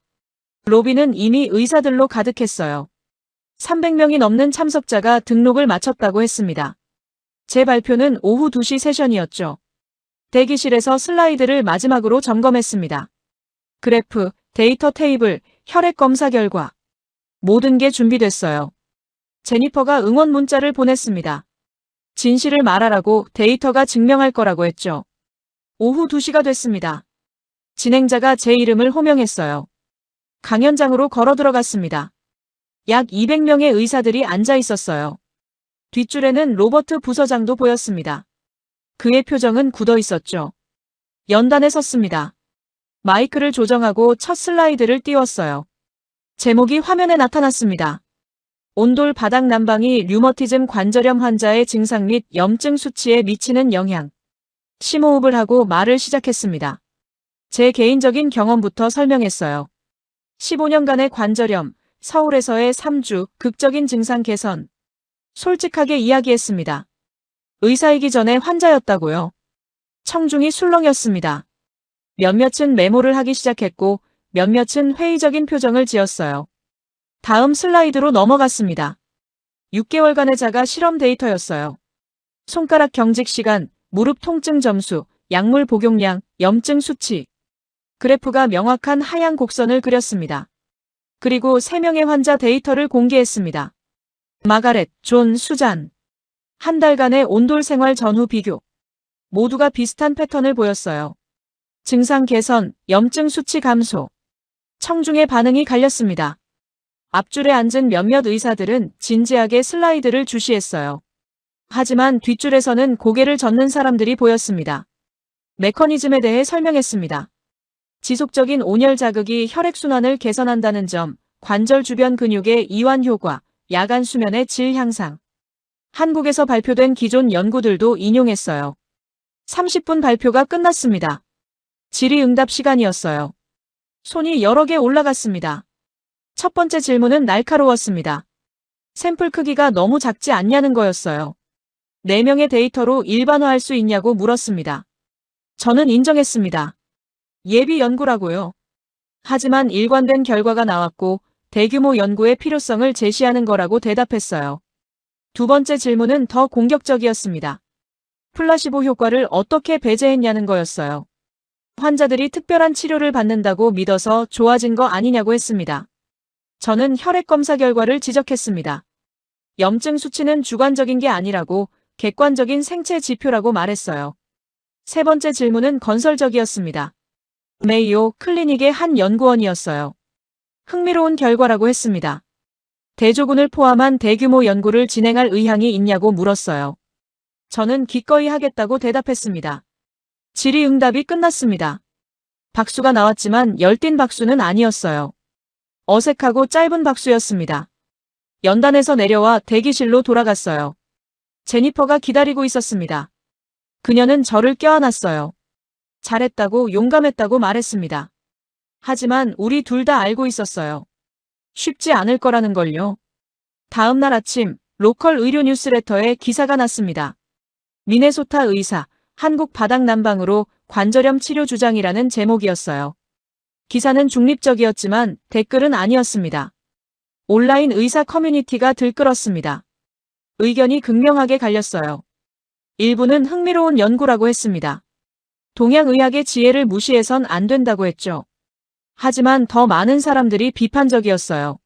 로비는 이미 의사들로 가득했어요. 300명이 넘는 참석자가 등록을 마쳤다고 했습니다. 제 발표는 오후 2시 세션이었죠. 대기실에서 슬라이드를 마지막으로 점검했습니다. 그래프, 데이터 테이블, 혈액 검사 결과. 모든 게 준비됐어요. 제니퍼가 응원 문자를 보냈습니다. 진실을 말하라고 데이터가 증명할 거라고 했죠. 오후 2시가 됐습니다. 진행자가 제 이름을 호명했어요. 강연장으로 걸어 들어갔습니다. 약 200명의 의사들이 앉아 있었어요. 뒷줄에는 로버트 부서장도 보였습니다. 그의 표정은 굳어 있었죠. 연단에 섰습니다. 마이크를 조정하고 첫 슬라이드를 띄웠어요. 제목이 화면에 나타났습니다. 온돌 바닥 난방이 류머티즘 관절염 환자의 증상 및 염증 수치에 미치는 영향. 심호흡을 하고 말을 시작했습니다. 제 개인적인 경험부터 설명했어요. 15년간의 관절염, 서울에서의 3주, 극적인 증상 개선. 솔직하게 이야기했습니다. 의사이기 전에 환자였다고요. 청중이 술렁였습니다. 몇몇은 메모를 하기 시작했고 몇몇은 회의적인 표정을 지었어요. 다음 슬라이드로 넘어갔습니다. 6개월간의 자가 실험 데이터였어요. 손가락 경직 시간, 무릎 통증 점수, 약물 복용량, 염증 수치. 그래프가 명확한 하향 곡선을 그렸습니다. 그리고 3명의 환자 데이터를 공개했습니다. 마가렛, 존, 수잔. 한 달간의 온돌 생활 전후 비교. 모두가 비슷한 패턴을 보였어요. 증상 개선, 염증 수치 감소. 청중의 반응이 갈렸습니다. 앞줄에 앉은 몇몇 의사들은 진지하게 슬라이드를 주시했어요. 하지만 뒷줄에서는 고개를 젓는 사람들이 보였습니다. 메커니즘에 대해 설명했습니다. 지속적인 온열 자극이 혈액순환을 개선한다는 점, 관절 주변 근육의 이완 효과, 야간 수면의 질 향상. 한국에서 발표된 기존 연구들도 인용했어요. 30분 발표가 끝났습니다. 질의응답 시간이었어요. 손이 여러 개 올라갔습니다. 첫 번째 질문은 날카로웠습니다. 샘플 크기가 너무 작지 않냐는 거였어요. 4명의 데이터로 일반화할 수 있냐고 물었습니다. 저는 인정했습니다. 예비 연구라고요. 하지만 일관된 결과가 나왔고 대규모 연구의 필요성을 제시하는 거라고 대답했어요. 두 번째 질문은 더 공격적이었습니다. 플라시보 효과를 어떻게 배제했냐는 거였어요. 환자들이 특별한 치료를 받는다고 믿어서 좋아진 거 아니냐고 했습니다. 저는 혈액 검사 결과를 지적했습니다. 염증 수치는 주관적인 게 아니라고 객관적인 생체 지표라고 말했어요. 세 번째 질문은 건설적이었습니다. 메이오 클리닉의 한 연구원이었어요. 흥미로운 결과라고 했습니다. 대조군을 포함한 대규모 연구를 진행할 의향이 있냐고 물었어요. 저는 기꺼이 하겠다고 대답했습니다. 질의응답이 끝났습니다. 박수가 나왔지만 열띤 박수는 아니었어요. 어색하고 짧은 박수였습니다. 연단에서 내려와 대기실로 돌아갔어요. 제니퍼가 기다리고 있었습니다. 그녀는 저를 껴안았어요. 잘했다고 용감했다고 말했습니다. 하지만 우리 둘 다 알고 있었어요. 쉽지 않을 거라는 걸요. 다음 날 아침 로컬 의료 뉴스레터에 기사가 났습니다. 미네소타 의사, 한국 바닥 난방으로 관절염 치료 주장이라는 제목이었어요. 기사는 중립적이었지만 댓글은 아니었습니다. 온라인 의사 커뮤니티가 들끓었습니다. 의견이 극명하게 갈렸어요. 일부는 흥미로운 연구라고 했습니다. 동양의학의 지혜를 무시해선 안 된다고 했죠. 하지만 더 많은 사람들이 비판적이었어요.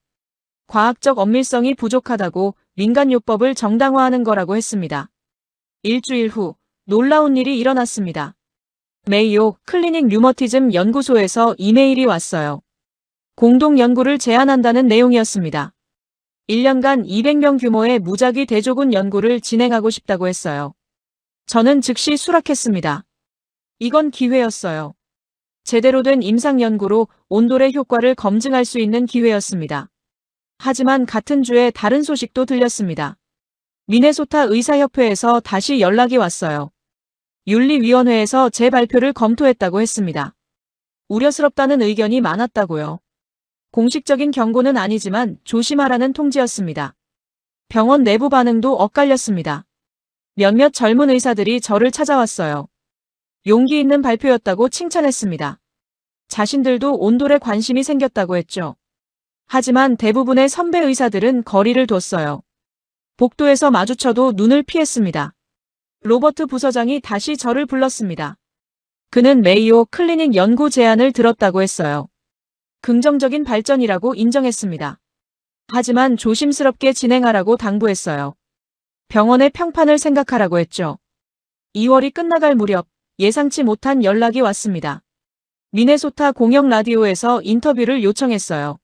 과학적 엄밀성이 부족하다고 민간요법을 정당화하는 거라고 했습니다. 일주일 후 놀라운 일이 일어났습니다. 메이오 클리닉 류머티즘 연구소에서 이메일이 왔어요. 공동 연구를 제안한다는 내용이었습니다. 1년간 200명 규모의 무작위 대조군 연구를 진행하고 싶다고 했어요. 저는 즉시 수락했습니다. 이건 기회였어요. 제대로 된 임상 연구로 온돌의 효과를 검증할 수 있는 기회였습니다. 하지만 같은 주에 다른 소식도 들렸습니다. 미네소타 의사협회에서 다시 연락이 왔어요. 윤리위원회에서 제 발표를 검토했다고 했습니다. 우려스럽다는 의견이 많았다고요. 공식적인 경고는 아니지만 조심하라는 통지였습니다. 병원 내부 반응도 엇갈렸습니다. 몇몇 젊은 의사들이 저를 찾아왔어요. 용기 있는 발표였다고 칭찬했습니다. 자신들도 온돌에 관심이 생겼다고 했죠. 하지만 대부분의 선배 의사들은 거리를 뒀어요. 복도에서 마주쳐도 눈을 피했습니다. 로버트 부서장이 다시 저를 불렀습니다. 그는 메이오 클리닉 연구 제안을 들었다고 했어요. 긍정적인 발전이라고 인정했습니다. 하지만 조심스럽게 진행하라고 당부했어요. 병원의 평판을 생각하라고 했죠. 2월이 끝나갈 무렵 예상치 못한 연락이 왔습니다. 미네소타 공영 라디오에서 인터뷰를 요청했어요.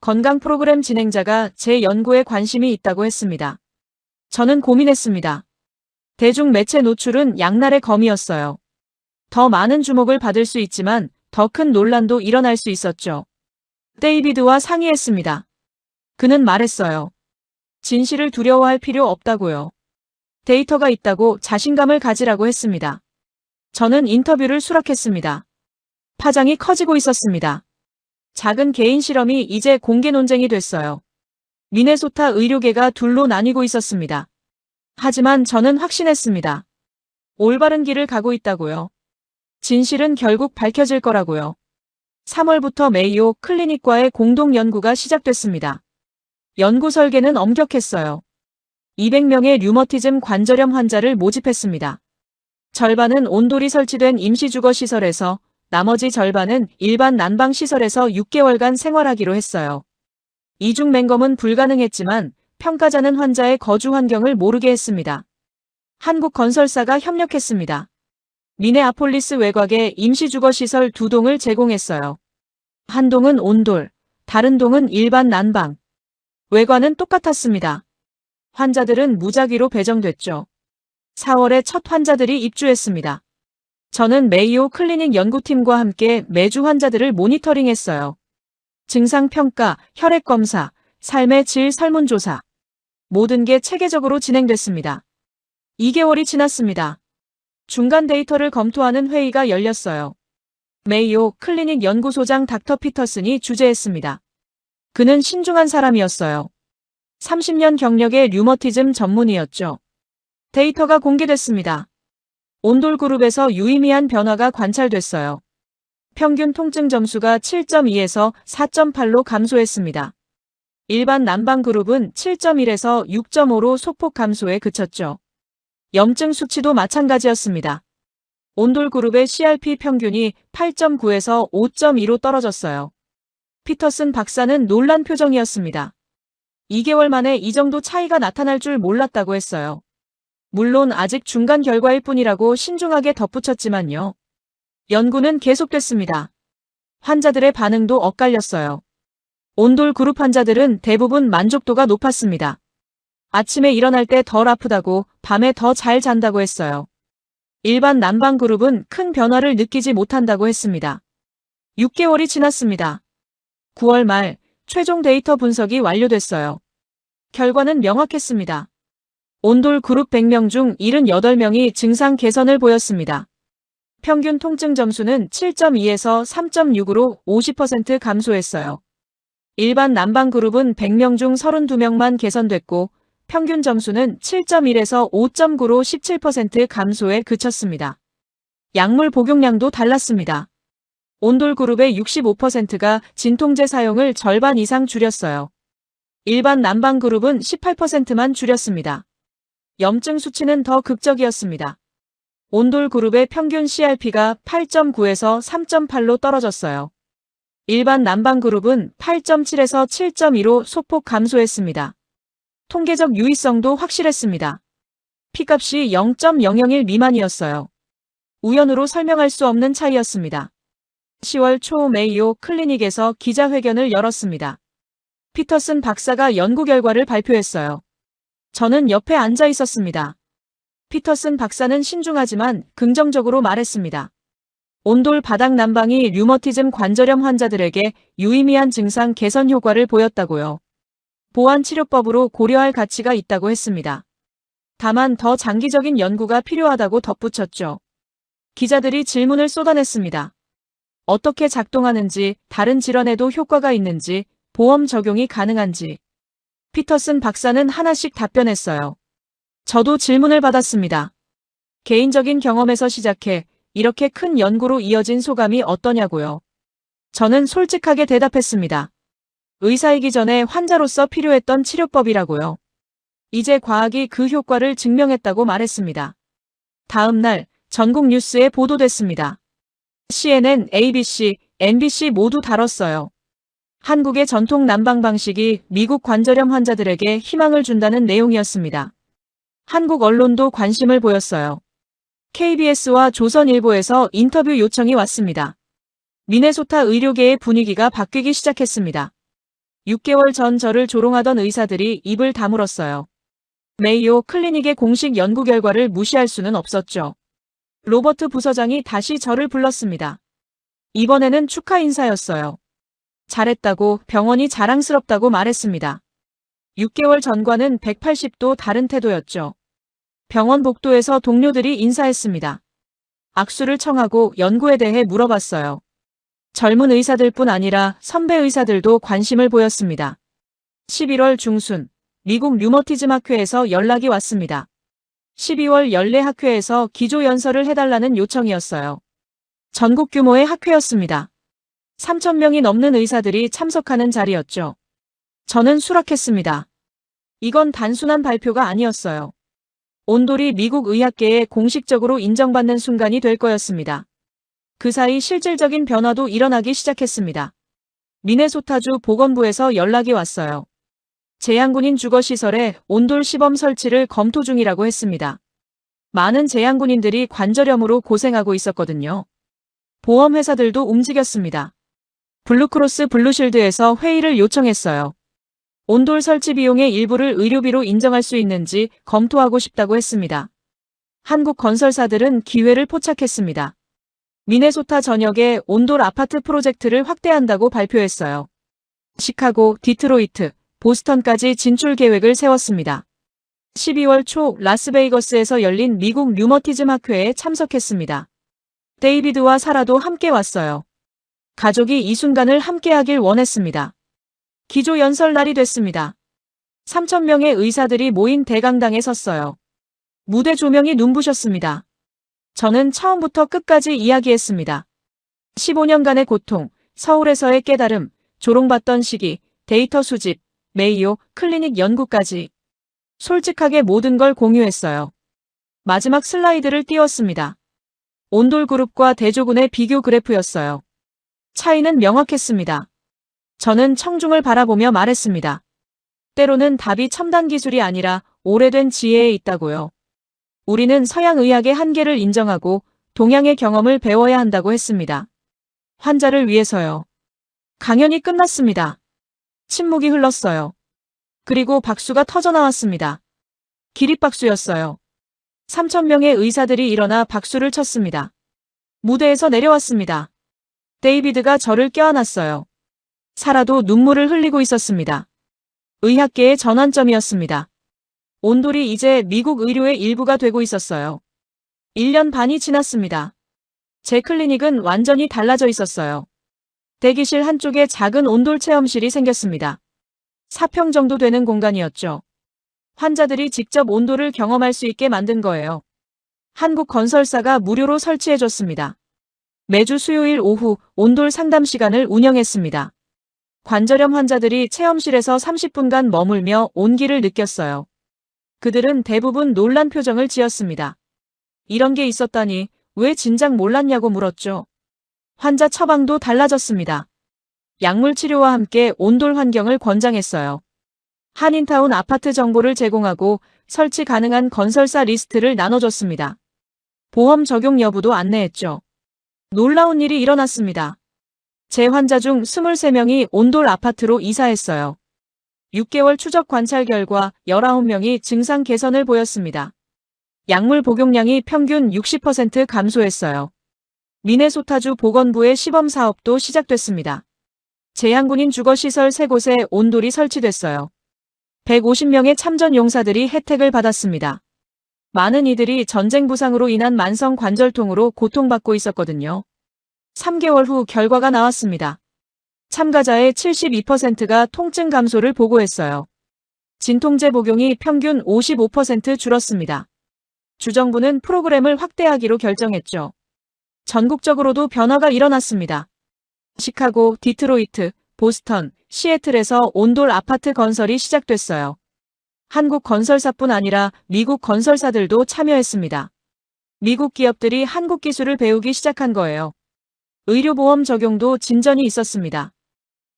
건강 프로그램 진행자가 제 연구에 관심이 있다고 했습니다. 저는 고민했습니다. 대중 매체 노출은 양날의 검이었어요. 더 많은 주목을 받을 수 있지만 더 큰 논란도 일어날 수 있었죠. 데이비드와 상의했습니다. 그는 말했어요. 진실을 두려워할 필요 없다고요. 데이터가 있다고 자신감을 가지라고 했습니다. 저는 인터뷰를 수락했습니다. 파장이 커지고 있었습니다. 작은 개인 실험이 이제 공개 논쟁이 됐어요. 미네소타 의료계가 둘로 나뉘고 있었습니다. 하지만 저는 확신했습니다. 올바른 길을 가고 있다고요. 진실은 결국 밝혀질 거라고요. 3월부터 메이오 클리닉과의 공동 연구가 시작됐습니다. 연구 설계는 엄격했어요. 200명의 류머티즘 관절염 환자를 모집했습니다. 절반은 온돌이 설치된 임시주거시설에서 나머지 절반은 일반 난방시설에서 6개월간 생활하기로 했어요. 이중 맹검은 불가능했지만 평가자는 환자의 거주 환경을 모르게 했습니다. 한국 건설사가 협력했습니다. 미네아폴리스 외곽에 임시주거시설 2동을 제공했어요. 한 동은 온돌, 다른 동은 일반 난방. 외관은 똑같았습니다. 환자들은 무작위로 배정됐죠. 4월에 첫 환자들이 입주했습니다. 저는 메이오 클리닉 연구팀과 함께 매주 환자들을 모니터링했어요. 증상평가, 혈액검사, 삶의 질 설문조사. 모든 게 체계적으로 진행됐습니다. 2개월이 지났습니다. 중간 데이터를 검토하는 회의가 열렸어요. 메이오 클리닉 연구소장 닥터 피터슨이 주재했습니다. 그는 신중한 사람이었어요. 30년 경력의 류머티즘 전문의였죠. 데이터가 공개됐습니다. 온돌 그룹에서 유의미한 변화가 관찰됐어요. 평균 통증 점수가 7.2에서 4.8로 감소했습니다. 일반 난방 그룹은 7.1에서 6.5로 소폭 감소에 그쳤죠. 염증 수치도 마찬가지였습니다. 온돌 그룹의 CRP 평균이 8.9에서 5.2로 떨어졌어요. 피터슨 박사는 놀란 표정이었습니다. 2개월 만에 이 정도 차이가 나타날 줄 몰랐다고 했어요. 물론 아직 중간 결과일 뿐이라고 신중하게 덧붙였지만요. 연구는 계속됐습니다. 환자들의 반응도 엇갈렸어요. 온돌 그룹 환자들은 대부분 만족도가 높았습니다. 아침에 일어날 때 덜 아프다고, 밤에 더 잘 잔다고 했어요. 일반 난방그룹은 큰 변화를 느끼지 못한다고 했습니다. 6개월이 지났습니다. 9월 말 최종 데이터 분석이 완료됐어요. 결과는 명확했습니다. 온돌 그룹 100명 중 78명이 증상 개선을 보였습니다. 평균 통증 점수는 7.2에서 3.6으로 50% 감소했어요. 일반 난방 그룹은 100명 중 32명만 개선됐고 평균 점수는 7.1에서 5.9로 17% 감소에 그쳤습니다. 약물 복용량도 달랐습니다. 온돌 그룹의 65%가 진통제 사용을 절반 이상 줄였어요. 일반 난방 그룹은 18%만 줄였습니다. 염증 수치는 더 극적이었습니다. 온돌 그룹의 평균 CRP가 8.9에서 3.8로 떨어졌어요. 일반 난방 그룹은 8.7에서 7.2로 소폭 감소했습니다. 통계적 유의성도 확실했습니다. P값이 0.001 미만이었어요. 우연으로 설명할 수 없는 차이였습니다. 10월 초 메이오 클리닉에서 기자회견을 열었습니다. 피터슨 박사가 연구 결과를 발표했어요. 저는 옆에 앉아 있었습니다. 피터슨 박사는 신중하지만 긍정적으로 말했습니다. 온돌 바닥 난방이 류머티즘 관절염 환자들에게 유의미한 증상 개선 효과를 보였다고요. 보완 치료법으로 고려할 가치가 있다고 했습니다. 다만 더 장기적인 연구가 필요하다고 덧붙였죠. 기자들이 질문을 쏟아냈습니다. 어떻게 작동하는지, 다른 질환에도 효과가 있는지, 보험 적용이 가능한지. 피터슨 박사는 하나씩 답변했어요. 저도 질문을 받았습니다. 개인적인 경험에서 시작해 이렇게 큰 연구로 이어진 소감이 어떠냐고요. 저는 솔직하게 대답했습니다. 의사이기 전에 환자로서 필요했던 치료법이라고요. 이제 과학이 그 효과를 증명했다고 말했습니다. 다음 날 전국 뉴스에 보도됐습니다. CNN, ABC, NBC 모두 다뤘어요. 한국의 전통 난방 방식이 미국 관절염 환자들에게 희망을 준다는 내용이었습니다. 한국 언론도 관심을 보였어요. KBS와 조선일보에서 인터뷰 요청이 왔습니다. 미네소타 의료계의 분위기가 바뀌기 시작했습니다. 6개월 전 저를 조롱하던 의사들이 입을 다물었어요. 메이오 클리닉의 공식 연구 결과를 무시할 수는 없었죠. 로버트 부서장이 다시 저를 불렀습니다. 이번에는 축하 인사였어요. 잘했다고, 병원이 자랑스럽다고 말했습니다. 6개월 전과는 180도 다른 태도였죠. 병원 복도에서 동료들이 인사했습니다. 악수를 청하고 연구에 대해 물어봤어요. 젊은 의사들뿐 아니라 선배 의사들도 관심을 보였습니다. 11월 중순, 미국 류머티즘 학회에서 연락이 왔습니다. 12월 연례 학회에서 기조연설을 해달라는 요청이었어요. 전국 규모의 학회였습니다. 3,000명이 넘는 의사들이 참석하는 자리였죠. 저는 수락했습니다. 이건 단순한 발표가 아니었어요. 온돌이 미국 의학계에 공식적으로 인정받는 순간이 될 거였습니다. 그 사이 실질적인 변화도 일어나기 시작했습니다. 미네소타주 보건부에서 연락이 왔어요. 제향군인 주거시설에 온돌 시범 설치를 검토 중이라고 했습니다. 많은 제향군인들이 관절염으로 고생하고 있었거든요. 보험회사들도 움직였습니다. 블루크로스 블루실드에서 회의를 요청했어요. 온돌 설치 비용의 일부를 의료비로 인정할 수 있는지 검토하고 싶다고 했습니다. 한국 건설사들은 기회를 포착했습니다. 미네소타 전역에 온돌 아파트 프로젝트를 확대한다고 발표했어요. 시카고, 디트로이트, 보스턴까지 진출 계획을 세웠습니다. 12월 초 라스베이거스에서 열린 미국 류머티즘 학회에 참석했습니다. 데이비드와 사라도 함께 왔어요. 가족이 이 순간을 함께하길 원했습니다. 기조 연설 날이 됐습니다. 3,000명의 의사들이 모인 대강당에 섰어요. 무대 조명이 눈부셨습니다. 저는 처음부터 끝까지 이야기했습니다. 15년간의 고통, 서울에서의 깨달음, 조롱받던 시기, 데이터 수집, 메이오 클리닉 연구까지 솔직하게 모든 걸 공유했어요. 마지막 슬라이드를 띄웠습니다. 온돌 그룹과 대조군의 비교 그래프였어요. 차이는 명확했습니다. 저는 청중을 바라보며 말했습니다. 때로는 답이 첨단 기술이 아니라 오래된 지혜에 있다고요. 우리는 서양 의학의 한계를 인정하고 동양의 경험을 배워야 한다고 했습니다. 환자를 위해서요. 강연이 끝났습니다. 침묵이 흘렀어요. 그리고 박수가 터져 나왔습니다. 기립박수였어요. 3,000명의 의사들이 일어나 박수를 쳤습니다. 무대에서 내려왔습니다. 데이비드가 저를 껴안았어요. 사라도 눈물을 흘리고 있었습니다. 의학계의 전환점이었습니다. 온돌이 이제 미국 의료의 일부가 되고 있었어요. 1년 반이 지났습니다. 제 클리닉은 완전히 달라져 있었어요. 대기실 한쪽에 작은 온돌 체험실이 생겼습니다. 4평 정도 되는 공간이었죠. 환자들이 직접 온돌을 경험할 수 있게 만든 거예요. 한국 건설사가 무료로 설치해줬습니다. 매주 수요일 오후 온돌 상담 시간을 운영했습니다. 관절염 환자들이 체험실에서 30분간 머물며 온기를 느꼈어요. 그들은 대부분 놀란 표정을 지었습니다. 이런 게 있었다니 왜 진작 몰랐냐고 물었죠. 환자 처방도 달라졌습니다. 약물 치료와 함께 온돌 환경을 권장했어요. 한인타운 아파트 정보를 제공하고 설치 가능한 건설사 리스트를 나눠줬습니다. 보험 적용 여부도 안내했죠. 놀라운 일이 일어났습니다. 제 환자 중 23명이 온돌 아파트로 이사했어요. 6개월 추적 관찰 결과 19명이 증상 개선을 보였습니다. 약물 복용량이 평균 60% 감소했어요. 미네소타주 보건부의 시범 사업도 시작됐습니다. 재향군인 주거시설 3곳에 온돌이 설치됐어요. 150명의 참전 용사들이 혜택을 받았습니다. 많은 이들이 전쟁 부상으로 인한 만성 관절통으로 고통받고 있었거든요. 3개월 후 결과가 나왔습니다. 참가자의 72%가 통증 감소를 보고했어요. 진통제 복용이 평균 55% 줄었습니다. 주정부는 프로그램을 확대하기로 결정했죠. 전국적으로도 변화가 일어났습니다. 시카고, 디트로이트, 보스턴, 시애틀에서 온돌 아파트 건설이 시작됐어요. 한국 건설사뿐 아니라 미국 건설사들도 참여했습니다. 미국 기업들이 한국 기술을 배우기 시작한 거예요. 의료보험 적용도 진전이 있었습니다.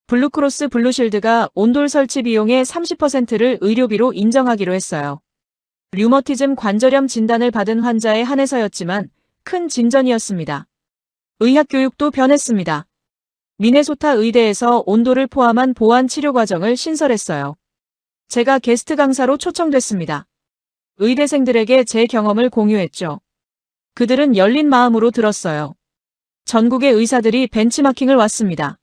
블루크로스 블루실드가 온돌 설치 비용의 30%를 의료비로 인정하기로 했어요. 류머티즘 관절염 진단을 받은 환자에 한해서였지만 큰 진전이었습니다. 의학교육도 변했습니다. 미네소타 의대에서 온돌을 포함한 보완 치료 과정을 신설했어요. 제가 게스트 강사로 초청됐습니다. 의대생들에게 제 경험을 공유했죠. 그들은 열린 마음으로 들었어요. 전국의 의사들이 벤치마킹을 왔습니다.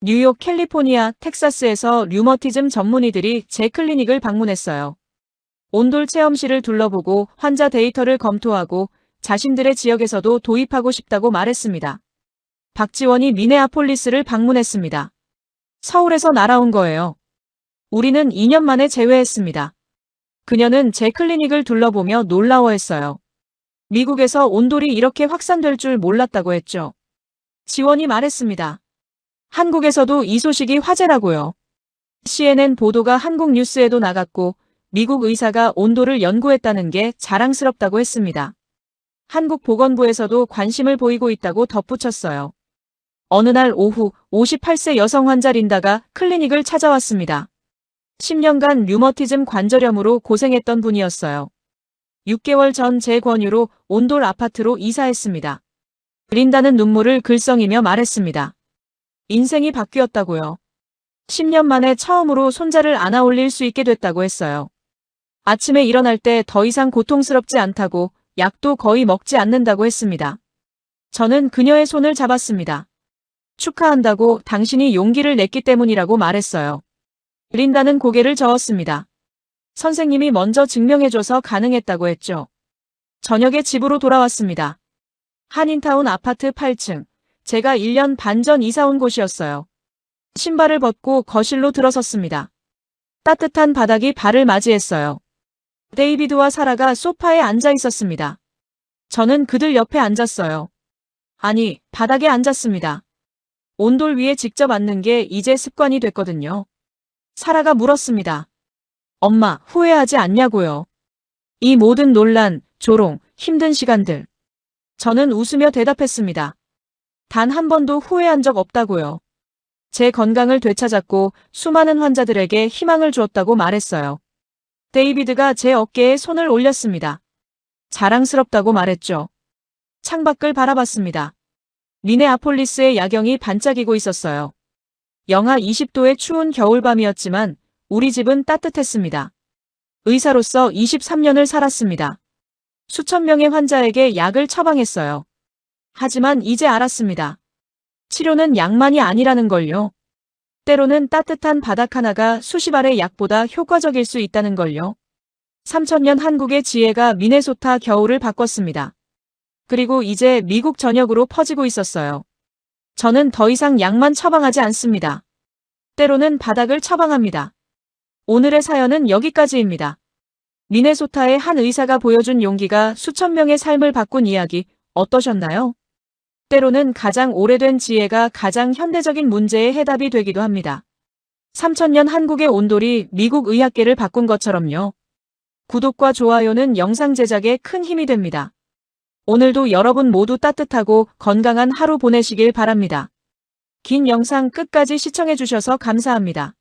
뉴욕, 캘리포니아, 텍사스에서 류머티즘 전문의들이 제 클리닉을 방문했어요. 온돌 체험실을 둘러보고 환자 데이터를 검토하고 자신들의 지역에서도 도입하고 싶다고 말했습니다. 박지원이 미네아폴리스를 방문했습니다. 서울에서 날아온 거예요. 우리는 2년 만에 재회했습니다. 그녀는 제 클리닉을 둘러보며 놀라워했어요. 미국에서 온돌이 이렇게 확산될 줄 몰랐다고 했죠. 지원이 말했습니다. 한국에서도 이 소식이 화제라고요. CNN 보도가 한국 뉴스에도 나갔고 미국 의사가 온돌을 연구했다는 게 자랑스럽다고 했습니다. 한국 보건부에서도 관심을 보이고 있다고 덧붙였어요. 어느 날 오후 58세 여성 환자 린다가 클리닉을 찾아왔습니다. 10년간 류머티즘 관절염으로 고생했던 분이었어요. 6개월 전 제 권유로 온돌 아파트로 이사했습니다. 린다는 눈물을 글썽이며 말했습니다. 인생이 바뀌었다고요. 10년 만에 처음으로 손자를 안아 올릴 수 있게 됐다고 했어요. 아침에 일어날 때 더 이상 고통스럽지 않다고 약도 거의 먹지 않는다고 했습니다. 저는 그녀의 손을 잡았습니다. 축하한다고 당신이 용기를 냈기 때문이라고 말했어요. 린다는 고개를 저었습니다. 선생님이 먼저 증명해줘서 가능했다고 했죠. 저녁에 집으로 돌아왔습니다. 한인타운 아파트 8층. 제가 1년 반 전 이사 온 곳이었어요. 신발을 벗고 거실로 들어섰습니다. 따뜻한 바닥이 발을 맞이했어요. 데이비드와 사라가 소파에 앉아 있었습니다. 저는 그들 옆에 앉았어요. 아니, 바닥에 앉았습니다. 온돌 위에 직접 앉는 게 이제 습관이 됐거든요. 사라가 물었습니다. 엄마, 후회하지 않냐고요. 이 모든 논란, 조롱, 힘든 시간들. 저는 웃으며 대답했습니다. 단 한 번도 후회한 적 없다고요. 제 건강을 되찾았고 수많은 환자들에게 희망을 주었다고 말했어요. 데이비드가 제 어깨에 손을 올렸습니다. 자랑스럽다고 말했죠. 창밖을 바라봤습니다. 미네아폴리스의 야경이 반짝이고 있었어요. 영하 20도의 추운 겨울밤이었지만 우리 집은 따뜻했습니다. 의사로서 23년을 살았습니다. 수천 명의 환자에게 약을 처방했어요. 하지만 이제 알았습니다. 치료는 약만이 아니라는 걸요. 때로는 따뜻한 바닥 하나가 수십 알의 약보다 효과적일 수 있다는 걸요. 3000년 한국의 지혜가 미네소타 겨울을 바꿨습니다. 그리고 이제 미국 전역으로 퍼지고 있었어요. 저는 더 이상 약만 처방하지 않습니다. 때로는 바닥을 처방합니다. 오늘의 사연은 여기까지입니다. 미네소타의 한 의사가 보여준 용기가 수천 명의 삶을 바꾼 이야기 어떠셨나요? 때로는 가장 오래된 지혜가 가장 현대적인 문제의 해답이 되기도 합니다. 3000년 한국의 온돌이 미국 의학계를 바꾼 것처럼요. 구독과 좋아요는 영상 제작에 큰 힘이 됩니다. 오늘도 여러분 모두 따뜻하고 건강한 하루 보내시길 바랍니다. 긴 영상 끝까지 시청해주셔서 감사합니다.